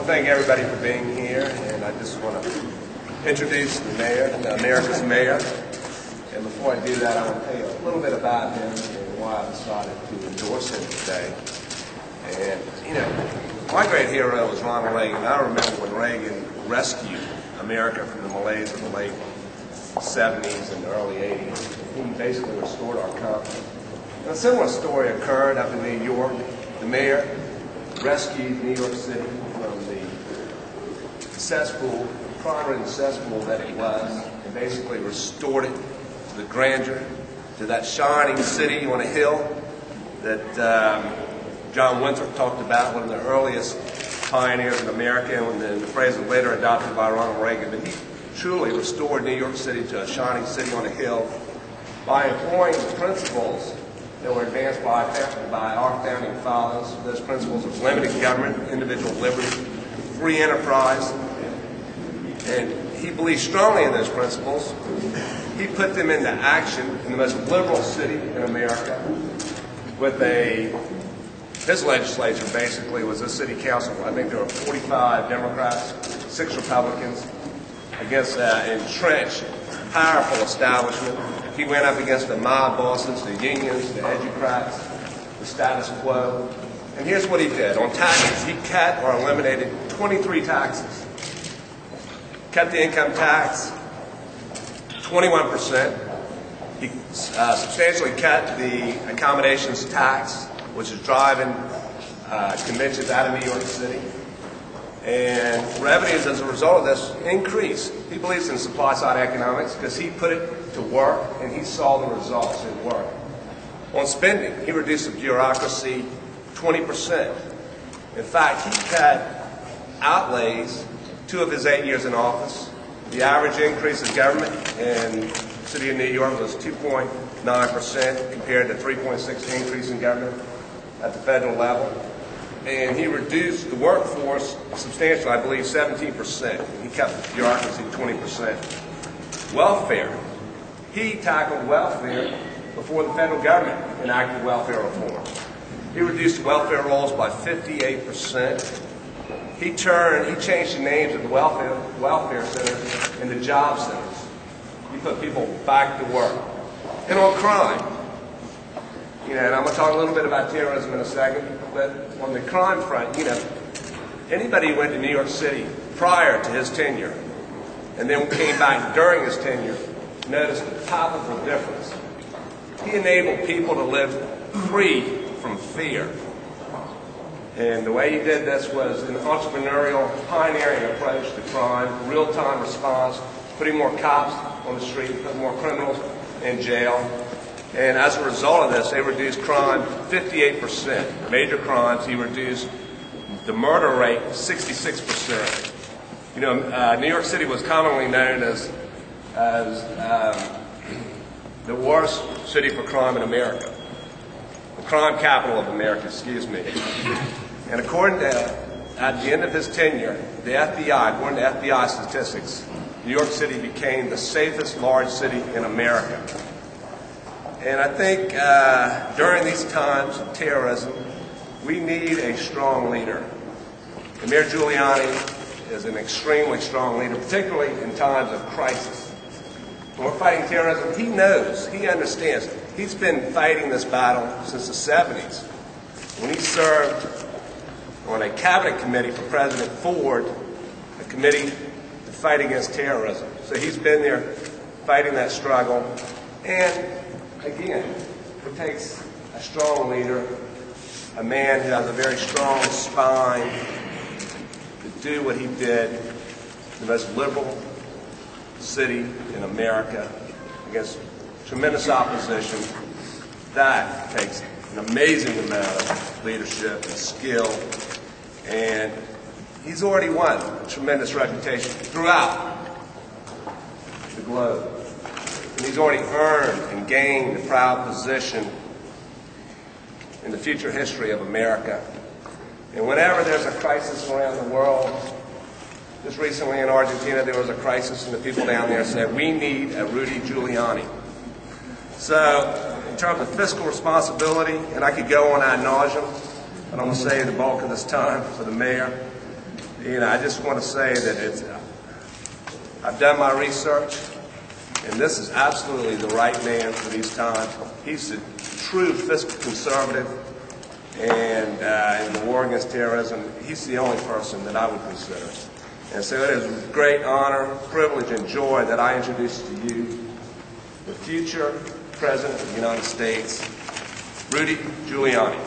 want to thank everybody for being here, and I just want to introduce the mayor, America's mayor. And before I do that, I want to tell you a little bit about him and why I decided to endorse him today. And, you know, my great hero was Ronald Reagan. I remember when Reagan rescued America from the malaise of the late 70s and the early 80s. He basically restored our country. And a similar story occurred up in New York. The mayor rescued New York City from the cesspool, crime-ridden cesspool that it was, and basically restored it to the grandeur, to that shining city on a hill that John Winthrop talked about, one of the earliest pioneers in America, and the phrase was later adopted by Ronald Reagan. But he truly restored New York City to a shining city on a hill by employing the principles that were advanced by our founding fathers. Those principles of limited government, individual liberty, free enterprise. And he believed strongly in those principles. He put them into action in the most liberal city in America with his legislature basically was a city council. I think there were 45 Democrats, 6 Republicans, against an entrenched, powerful establishment. He went up against the mob bosses, the unions, the educrats, the status quo. And here's what he did. On taxes, he cut or eliminated 23 taxes. Cut the income tax 21%. He substantially cut the accommodations tax, which is driving conventions out of New York City. And revenues as a result of this increased. He believes in supply-side economics because he put it to work and he saw the results at work. On spending, he reduced the bureaucracy 20%. In fact, he cut outlays 2 of his 8 years in office. The average increase in government in the city of New York was 2.9% compared to 3.6% increase in government at the federal level. And he reduced the workforce substantially, I believe 17%. He kept the bureaucracy 20%. Welfare. He tackled welfare before the federal government enacted welfare reform. He reduced welfare rolls by 58%. He changed the names of the welfare centers into job centers. He put people back to work. And on crime, and I'm going to talk a little bit about terrorism in a second, but on the crime front, anybody who went to New York City prior to his tenure and then came back during his tenure noticed the palpable difference. He enabled people to live free from fear. And the way he did this was an entrepreneurial, pioneering approach to crime, real-time response, putting more cops on the street, putting more criminals in jail. And as a result of this, they reduced crime 58%. Major crimes, he reduced the murder rate 66%. New York City was commonly known as the worst city for crime in America. The crime capital of America, excuse me. And according to, at the end of his tenure, the FBI, according to FBI statistics, New York City became the safest large city in America. And I think during these times of terrorism, we need a strong leader. And Mayor Giuliani is an extremely strong leader, particularly in times of crisis. When we're fighting terrorism, he knows, he understands. He's been fighting this battle since the 70s. When he served on a cabinet committee for President Ford, a committee to fight against terrorism. So he's been there fighting that struggle. And again, it takes a strong leader, a man who has a very strong spine to do what he did, the most liberal city in America, against tremendous opposition. That takes an amazing amount of leadership and skill, and he's already won a tremendous reputation throughout the globe. And he's already earned and gained a proud position in the future history of America. And whenever there's a crisis around the world, just recently in Argentina there was a crisis and the people down there said, we need a Rudy Giuliani. So in terms of fiscal responsibility, and I could go on ad nauseum, but I'm going to save the bulk of this time for the mayor. I just want to say that I've done my research, and this is absolutely the right man for these times. He's a true fiscal conservative, and in the war against terrorism, he's the only person that I would consider. And so it is with great honor, privilege, and joy that I introduce to you the future President of the United States, Rudy Giuliani.